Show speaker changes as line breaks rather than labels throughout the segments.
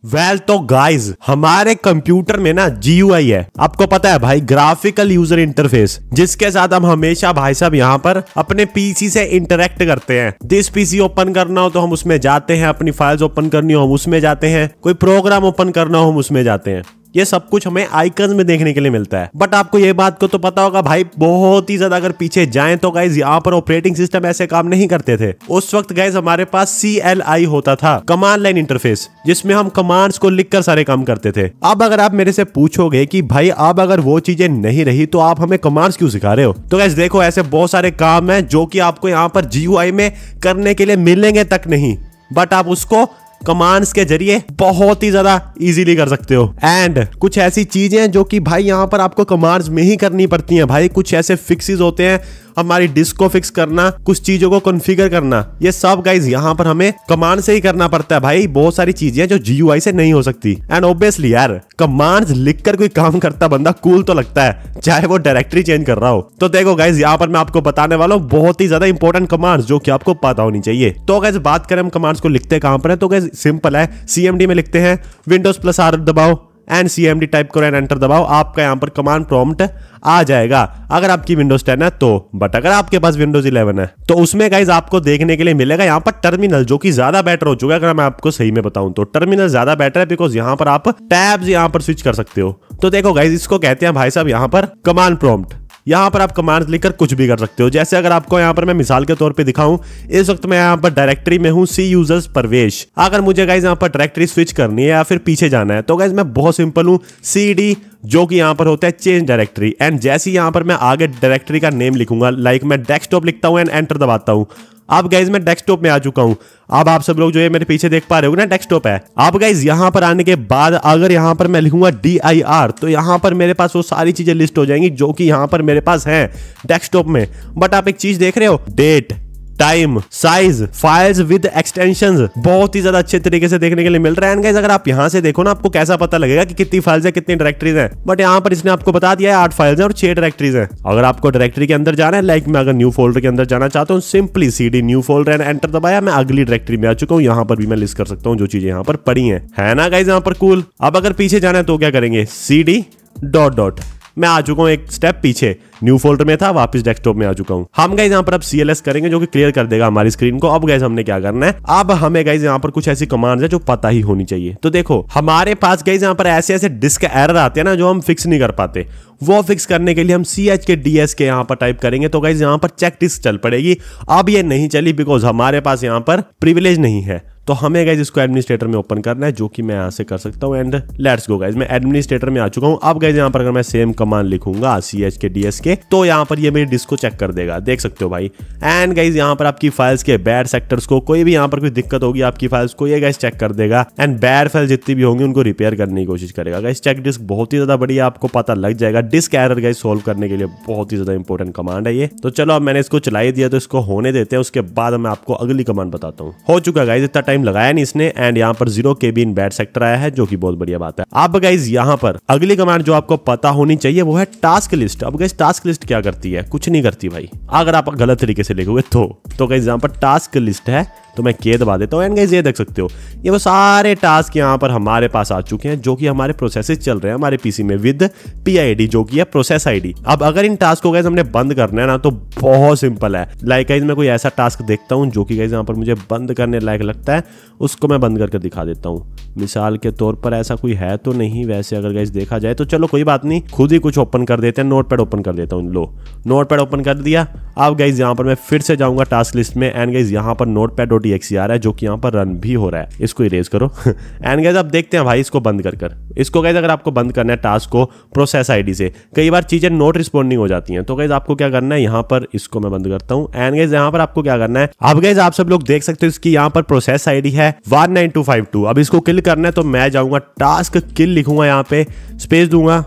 Well तो guys हमारे computer में ना GUI है, आपको पता है भाई, ग्राफिकल यूजर इंटरफेस, जिसके साथ हम हमेशा भाई साहब यहाँ पर अपने पीसी से इंटरेक्ट करते हैं। दिस पीसी ओपन करना हो तो हम उसमें जाते हैं, अपनी फाइल्स ओपन करनी हो हम उसमें जाते हैं, कोई प्रोग्राम ओपन करना हो हम उसमें जाते हैं। ये सब कुछ हमें आइकन्स में देखने के लिए मिलता है। बट आपको ये बात को तो पता होगा भाई, बहुत ही ज्यादा अगर पीछे जाएं तो गाइज यहाँ पर ऑपरेटिंग सिस्टम ऐसे काम नहीं करते थे। उस वक्त गाइज हमारे पास CLI होता था, कमांड लाइन इंटरफेस, जिसमें हम कमांड्स को लिखकर सारे काम करते थे। अब अगर आप मेरे से पूछोगे कि भाई अब अगर वो चीजें नहीं रही तो आप हमें कमांड्स क्यों सिखा रहे हो, तो गाइज देखो ऐसे बहुत सारे काम है जो कि आपको यहाँ पर GUI में करने के लिए मिलेंगे तक नहीं, बट आप उसको कमांड्स के जरिए बहुत ही ज्यादा इजीली कर सकते हो। एंड कुछ ऐसी चीजें जो कि भाई यहाँ पर आपको कमांड्स में ही करनी पड़ती हैं भाई। कुछ ऐसे फिक्सेस होते हैं, हमारी डिस्क को फिक्स करना, कुछ चीजों को कॉन्फ़िगर करना, ये सब गाइज यहाँ पर हमें कमांड से ही करना पड़ता है भाई। बहुत सारी चीजें जो GUI से नहीं हो सकती। एंड ऑब्वियसली यार, कमांड्स लिखकर कोई काम करता बंदा कूल तो लगता है, चाहे वो डायरेक्टरी चेंज कर रहा हो। तो देखो गाइज यहाँ पर मैं आपको बताने वाला हूँ बहुत ही ज्यादा इंपॉर्टेंट कमांड्स जो कि आपको पता होनी चाहिए। तो गाइज बात करें हम कमांड्स को लिखते कहां पर है, तो गाइज सिंपल है, CMD में लिखते हैं, Windows+R दबाओ एंड CMD टाइप करो एंड एंटर दबाओ, आपका यहाँ पर कमांड प्रॉम्प्ट आ जाएगा अगर आपकी Windows 10 है तो। बट अगर आपके पास Windows 11 है तो उसमें गाइज आपको देखने के लिए मिलेगा यहाँ पर टर्मिनल, जो कि ज्यादा बेटर हो चुका है। अगर मैं आपको सही में बताऊं तो टर्मिनल ज्यादा बेटर है, बिकॉज यहाँ पर आप टैब्स यहाँ पर स्विच कर सकते हो। तो देखो गाइज इसको कहते हैं भाई साहब यहाँ पर कमांड प्रॉम्प्ट। यहाँ पर आप कमांड्स लिखकर कुछ भी कर सकते हो। जैसे अगर आपको यहाँ पर मैं मिसाल के तौर पे दिखाऊं, इस वक्त मैं यहाँ पर डायरेक्टरी में हूँ C यूजर्स प्रवेश। अगर मुझे गाइज यहाँ पर डायरेक्टरी स्विच करनी है या फिर पीछे जाना है तो गाइज मैं बहुत सिंपल हूँ, CD जो कि यहाँ पर होता है चेंज डायरेक्टरी। एंड जैसे यहाँ पर मैं आगे डायरेक्टरी का नेम लिखूंगा, लाइक मैं डेस्कटॉप लिखता हूँ एंड एंटर दबाता हूँ, अब गाइज मैं डेस्कटॉप में आ चुका हूं। अब आप सब लोग जो ये मेरे पीछे देख पा रहे हो ना, डेस्कटॉप है। अब गाइज यहां पर आने के बाद अगर यहां पर मैं लिखूंगा DIR तो यहां पर मेरे पास वो सारी चीजें लिस्ट हो जाएंगी जो कि यहां पर मेरे पास हैं डेस्कटॉप में। बट आप एक चीज देख रहे हो, date, time, size, files with extensions बहुत ही ज्यादा अच्छे तरीके से देखने के लिए मिल रहा है। गाइस अगर आप यहां से देखो ना, आपको कैसा पता लगेगा कि कितनी फाइल्स है, कितनी डायरेक्टरीज हैं। बट यहां पर इसने आपको बता दिया है 8 फाइल्स हैं और 6 डायरेक्टरीज हैं। अगर आपको डायरेक्टरी के अंदर जाना है, लाइक मैं अगर न्यू फोल्डर के अंदर जाना चाहता हूं, simply CD new folder and enter दबाया, मैं अगली डायरेक्टरी में आ चुका हूं। यहां पर भी मैं लिस्ट कर सकता हूं जो चीजें यहां पर पड़ी हैं, है ना गाइस यहाँ पर कूल। अब अगर पीछे जाना है तो क्या करेंगे, CD डॉट डॉट, मैं आ चुका हूं एक स्टेप पीछे, न्यू फोल्डर में था, वापस डेस्कटॉप में आ चुका हूं। हम गाइस यहाँ पर अब CLS करेंगे जो कि क्लियर कर देगा हमारी स्क्रीन को। अब गाइस हमने क्या करना है, अब हमें गाइस यहाँ पर कुछ ऐसी कमांड्स है जो पता ही होनी चाहिए। तो देखो हमारे पास गाइस यहाँ पर ऐसे ऐसे डिस्क एरर आते हैं ना जो हम फिक्स नहीं कर पाते, वो फिक्स करने के लिए हम CHKDS के यहाँ पर टाइप करेंगे तो गाइस यहाँ पर चेक डिस्क चल पड़ेगी। अब ये नहीं चली बिकॉज हमारे पास यहाँ पर प्रिविलेज नहीं है, तो हमें गाइस इसको एडमिनिस्ट्रेटर में ओपन करना है, जो कि मैं यहां से कर सकता हूं। एंड लेट्स गो गाइस, मैं एडमिनिस्ट्रेटर में आ चुका हूं। अब गाइस यहां पर अगर मैं सेम कमांड लिखूंगा CHKDS के तो यहां पर ये मेरी डिस्क को चेक कर देगा, देख सकते हो भाई। एंड गाइस यहां पर आपकी फाइल्स के बैड सेक्टर्स को, कोई भी यहां पर कोई दिक्कत होगी आपकी फाइल्स को, ये गाइस चेक कर देगा। एंड बैड फाइल जितनी भी होंगी उनको रिपेयर करने की कोशिश करेगा। गाइस चेक डिस्क बहुत ही ज्यादा बढ़िया, आपको पता लग जाएगा। डिस्क एरर गाइस सोल्व करने के लिए बहुत ही ज्यादा इंपॉर्टेंट कमांड है ये। तो चलो अब मैंने इसको चला ही दिया तो इसको होने देते हैं, उसके बाद मैं आपको अगली कमांड बताता हूँ। हो चुका गाइस, इतना टाइम लगाया नहीं इसने। एंड यहाँ पर 0 KB इन बैड सेक्टर आया है जो कि बहुत बढ़िया बात है। अब गाइस यहाँ पर अगली कमांड जो आपको पता होनी चाहिए वो है टास्क लिस्ट। अब गाइस टास्क लिस्ट क्या करती है, कुछ नहीं करती भाई, अगर आप गलत तरीके से लिखोगे तो गाइस यहाँ पर टास्क लिस्ट है तो मैं K दबा देता हूँ। एंड गाइस ये देख सकते हो ये वो सारे टास्क यहाँ पर हमारे पास आ चुके हैं जो कि हमारे प्रोसेसेस चल रहे हैं हमारे पीसी में विद PID जो कि है प्रोसेस ID। अब अगर इन टास्क को गाइस हमने बंद करना है ना तो बहुत सिंपल है। लाइक गाइस मैं कोई ऐसा टास्क देखता हूँ जो कि गाइस यहाँ पर मुझे बंद करने लायक लगता है, उसको मैं बंद करके दिखा देता हूँ। मिसाल के तौर पर ऐसा कोई है तो नहीं, वैसे अगर गाइस देखा जाए तो चलो कोई बात नहीं, खुद ही कुछ ओपन कर देते हैं। नोटपैड ओपन कर देता हूँ, लो नोटपैड ओपन कर दिया। अब गाइस यहाँ पर मैं फिर से जाऊंगा टास्क लिस्ट में। एंड गाइस यहाँ पर notepad.exe आ रहा है जो कि यहाँ पर रन भी हो रहा है, इसको इरेज करो। एंड गाइस अब देखते हैं भाई इसको बंद कर इसको गाइस अगर आपको बंद करना है टास्क को प्रोसेस ID से, कई बार चीजें नोट रिस्पॉन्डिंग हो जाती हैं, तो गाइस आपको क्या करना है, यहाँ पर इसको मैं बंद करता हूँ। एंड गाइस यहाँ पर आपको क्या करना है, अब गाइस आप सब लोग देख सकते हो इसकी यहाँ पर प्रोसेस ID है 19252। अब इसको किल करना है तो मैं जाऊंगा टास्क किल लिखूंगा, यहाँ पे स्पेस दूंगा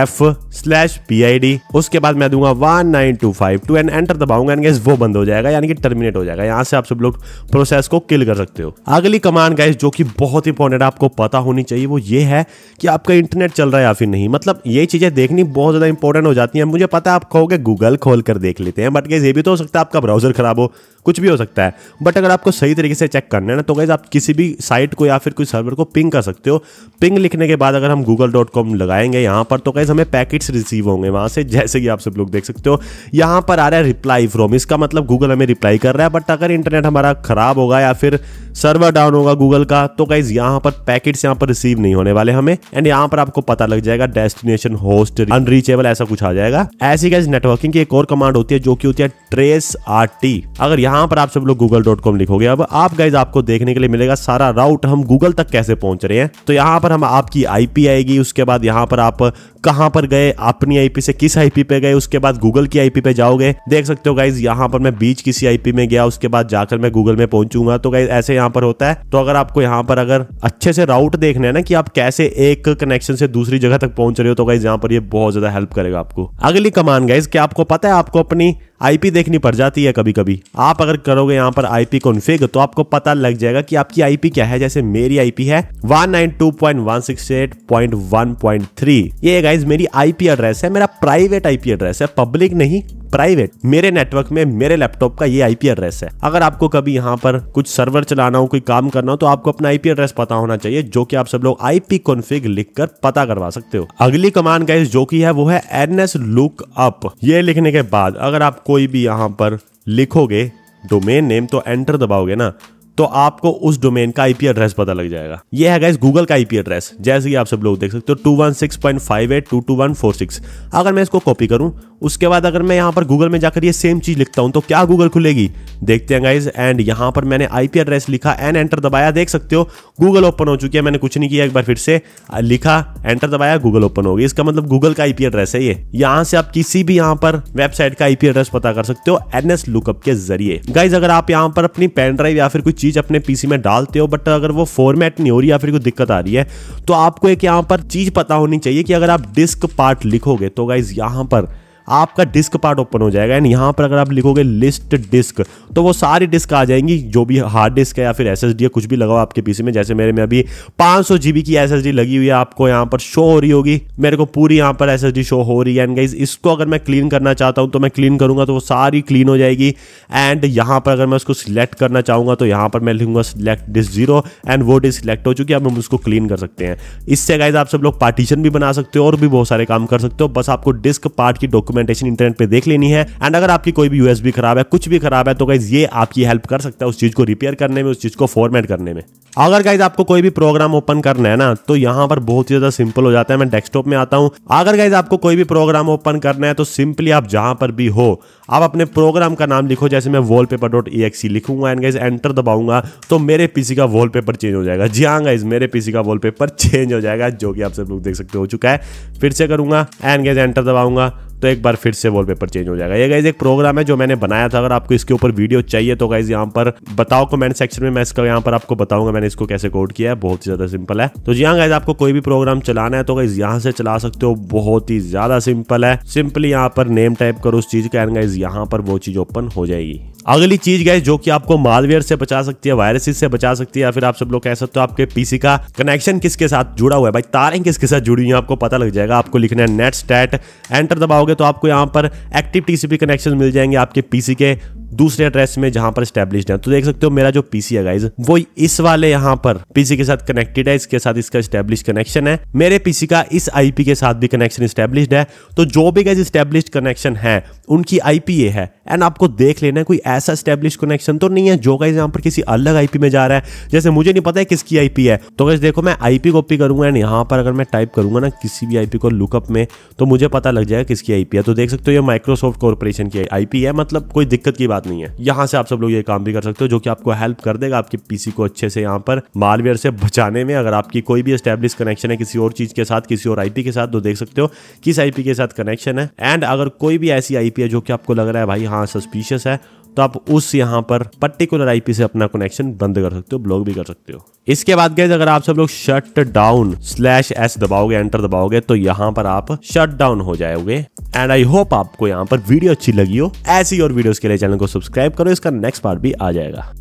/F/PID, उसके बाद मैं दूंगा 19252 एंड एंटर दबाऊंगा। एंड गाइस वो बंद हो जाएगा, यानी कि टर्मिनेट हो जाएगा। यहाँ से आप सब लोग प्रोसेस को किल कर सकते हो। अगली कमांड गाइस जो कि बहुत इंपॉर्टेंट आपको पता होनी चाहिए वो ये है कि आपका इंटरनेट चल रहा है या फिर नहीं। मतलब ये चीजें देखनी बहुत ज्यादा इंपॉर्टेंट हो जाती हैं। मुझे पता है आप कहोगे गूगल खोल कर देख लेते हैं, बट गाइस ये भी तो हो सकता है आपका ब्राउजर खराब हो, कुछ भी हो सकता है। बट अगर आपको सही तरीके से चेक करना है ना तो गाइस आप किसी भी साइट को या फिर कोई सर्वर को पिंग कर सकते हो। पिंग लिखने के बाद अगर हम google.com लगाएंगे यहाँ पर तो गाइस हमें पैकेट्स रिसीव होंगे वहां से, जैसे कि आप सब लोग देख सकते हो यहाँ पर आ रहा है रिप्लाई फ्रॉम। इसका मतलब गूगल हमें रिप्लाई कर रहा है। बट अगर इंटरनेट हमारा खराब होगा या फिर सर्वर डाउन होगा गूगल का तो गाइस यहाँ पर पैकेट्स यहाँ पर रिसीव नहीं होने वाले हमें। एंड यहाँ पर आपको पता लग जाएगा डेस्टिनेशन होस्ट अनरीचेबल ऐसा कुछ आ जाएगा। ऐसी गाइस नेटवर्किंग की एक और कमांड होती है जो कि होती है ट्रेस RT। अगर यहाँ पर आप सब लोग google.com लिखोगे अब आप गाइस आपको देखने के लिए मिलेगा सारा राउट हम गूगल तक कैसे पहुंच रहे हैं। तो यहाँ पर हम आपकी IP आएगी, उसके बाद यहाँ पर आप कहां पर गए, अपनी IP से किस IP पे गए, उसके बाद गूगल की IP पे जाओगे। देख सकते हो गाइस यहाँ पर मैं बीच किसी IP में गया, उसके बाद जाकर मैं गूगल में पहुंचूंगा। तो गाइस ऐसे यहाँ पर होता है। तो अगर आपको यहाँ पर अगर अच्छे से राउट देखना है ना कि आप कैसे एक कनेक्शन से दूसरी जगह तक पहुंच रहे हो तो गाइस यहाँ पर ये बहुत ज्यादा हेल्प करेगा आपको। अगली कमांड गाइस क्या आपको पता है आपको अपनी IP देखनी पड़ जाती है कभी कभी। आप अगर करोगे यहाँ पर IP कॉन्फ़िग तो आपको पता लग जाएगा कि आपकी IP क्या है। जैसे मेरी IP है 192.168.1.3। ये गाइस मेरी IP एड्रेस है, मेरा प्राइवेट IP एड्रेस है, पब्लिक नहीं प्राइवेट। मेरे नेटवर्क में मेरे लैपटॉप का ये IP एड्रेस है। अगर आपको कभी यहाँ पर कुछ सर्वर चलाना हो, कोई काम करना हो तो आपको अपना IP एड्रेस पता होना चाहिए, जो कि आप सब लोग IP कॉन्फ़िग लिखकर पता करवा सकते हो। अगली कमांड गाइस जो कि है वो है nslookup। ये लिखने के बाद अगर आप कोई भी यहाँ पर लिखोगे डोमेन नेम तो एंटर दबाओगे ना तो आपको उस डोमेन का IP एड्रेस पता लग जाएगा। ये है गाइस गूगल का IP एड्रेस, जैसे कि आप सब लोग देख सकते हो 216.58.221.46। अगर मैं इसको कॉपी करूं उसके बाद अगर मैं यहाँ पर गूगल में जाकर ये सेम चीज लिखता हूं तो क्या गूगल खुलेगी, देखते हैं गाइस। एंड यहाँ पर मैंने IP एड्रेस लिखा एंड एंटर दबाया, देख सकते हो गूगल ओपन हो चुकी है। मैंने कुछ नहीं किया, एक बार फिर से लिखा एंटर दबाया, गूगल ओपन हो गई। इसका मतलब गूगल का IP एड्रेस है ये। यहाँ से आप किसी भी यहाँ पर वेबसाइट का IP एड्रेस पता कर सकते हो nslookup के जरिए। गाइस अगर आप यहाँ पर अपनी पेन ड्राइव या फिर कोई चीज अपने PC में डालते हो बट अगर वो फॉर्मेट नहीं हो रही या फिर कोई दिक्कत आ रही है तो आपको एक यहाँ पर चीज पता होनी चाहिए कि अगर आप डिस्क पार्ट लिखोगे तो गाइस यहाँ पर आपका डिस्क पार्ट ओपन हो जाएगा। एंड यहाँ पर अगर आप लिखोगे लिस्ट डिस्क तो वो सारी डिस्क आ जाएंगी जो भी हार्ड डिस्क है या फिर SSD है, कुछ भी लगाओ आपके पीसी में। जैसे मेरे में अभी 500 GB की SSD लगी हुई है, आपको यहाँ पर शो हो रही होगी, मेरे को पूरी यहाँ पर SSD शो हो रही है। एंड गाइस इसको अगर मैं क्लीन करना चाहता हूँ तो मैं क्लीन करूंगा तो वो सारी क्लीन हो जाएगी। एंड यहाँ पर अगर मैं उसको सिलेक्ट करना चाहूंगा तो यहाँ पर मैं लिखूंगा सिलेक्ट डिस्क 0 एंड वो डिस्क सिलेक्ट हो चुकी है। अब हम उसको क्लीन कर सकते हैं। इससे गाइस आप सब लोग पार्टीशन भी बना सकते हो और भी बहुत सारे काम कर सकते हो। बस आपको डिस्क पार्ट की डॉक्यूमेंटेशन इंटरनेट पे देख लेनी है। एंड अगर आपकी कोई भी USB खराब है, कुछ भी खराब है तो गाइस ये आपकी हेल्प कर सकता है उस चीज को रिपेयर करने में, उस चीज को फॉर्मेट करने में। अगर गाइस आपको कोई भी प्रोग्राम ओपन करना है ना तो यहाँ पर बहुत ही ज्यादा सिंपल हो जाता है। मैं डेस्कटॉप में आता हूँ। अगर गाइस आपको कोई भी प्रोग्राम ओपन करना है तो सिंपली आप जहां पर भी हो आप अपने प्रोग्राम का नाम लिखो। जैसे मैं wallpaper.exe लिखूंगा एंड गाइस एंटर दबाऊंगा तो मेरे पीसी का वॉलपेपर चेंज हो जाएगा। जी हाँ गाइस मेरे पीसी का वॉलपेपर चेंज हो जाएगा, जो कि आप सब लोग देख सकते हो चुका है। फिर से करूंगा एंड गाइस एंटर दबाऊंगा तो एक बार फिर से वॉलपेपर चेंज हो जाएगा। ये गाइस एक प्रोग्राम है जो मैंने बनाया था। अगर आपको इसके ऊपर वीडियो चाहिए तो गाइस यहाँ पर बताओ कमेंट सेक्शन में, मैं इसका यहाँ पर आपको बताऊंगा मैंने इसको कैसे कोड किया है। बहुत ही ज्यादा सिंपल है। तो जी हाँ गाइस आपको कोई भी प्रोग्राम चलाना है तो गाइस यहाँ से चला सकते हो, बहुत ही ज्यादा सिंपल है। सिंपली यहाँ पर नेम टाइप करो उस चीज का एंड गाइस यहाँ पर वो चीज ओपन हो जाएगी। अगली चीज गाइस जो कि आपको मालवेयर से बचा सकती है, वायरसेस से बचा सकती है, या फिर आप सब लोग कह सकते हो आपके पीसी का कनेक्शन किसके साथ जुड़ा हुआ है, भाई तारें किसके साथ जुड़ी हुई हैं आपको पता लग जाएगा। आपको लिखना है नेट स्टैट, एंटर दबाओगे तो आपको यहाँ पर एक्टिव TCP कनेक्शन मिल जाएंगे आपके पीसी के दूसरे एड्रेस में जहां पर स्टैब्लिश्ड है। तो देख सकते हो मेरा जो पीसी है गाइस वो इस वाले यहाँ पर पीसी के साथ कनेक्टेड है, इसके साथ इसका स्टैब्लिश कनेक्शन है। मेरे पीसी का इस IP के साथ भी कनेक्शन स्टैब्लिश्ड है। तो जो भी गाइस स्टैब्लिश्ड कनेक्शन है उनकी IP ये है। एंड आपको देख लेना है कोई ऐसा स्टैब्लिश्ड कनेक्शन तो नहीं है जो गाइस यहाँ पर किसी अलग IP में जा रहा है। जैसे मुझे नहीं पता है किसकी IP है तो गाइस देखो मैं IP कॉपी करूंगा एंड यहाँ पर अगर मैं टाइप करूंगा ना किसी भी IP को लुकअप में तो मुझे पता लग जाएगा किसकी IP है। तो देख सकते हो ये माइक्रोसॉफ्ट कॉर्पोरेशन की IP है, मतलब कोई दिक्कत की बात नहीं है। यहाँ से आप सब लोग ये काम भी कर सकते हो जो कि आपको हेल्प कर देगा आपके पीसी को अच्छे से यहाँ पर मालवेयर से बचाने में। अगर आपकी कोई भी एस्टैब्लिश कनेक्शन है किसी और चीज के साथ, किसी और IP के साथ, तो देख सकते हो किस IP के साथ कनेक्शन है। एंड अगर कोई भी ऐसी IP है जो कि आपको लग रहा है भाई हाँ सस्पिशियस है तो आप उस यहाँ पर पर्टिकुलर IP से अपना कनेक्शन बंद कर सकते हो, ब्लॉक भी कर सकते हो। इसके बाद गाइस अगर आप सब लोग शट डाउन /s दबाओगे, एंटर दबाओगे तो यहाँ पर आप शट डाउन हो जाओगे। एंड आई होप आपको यहाँ पर वीडियो अच्छी लगी हो। ऐसी और वीडियोस के लिए चैनल को सब्सक्राइब करो, इसका नेक्स्ट पार्ट भी आ जाएगा।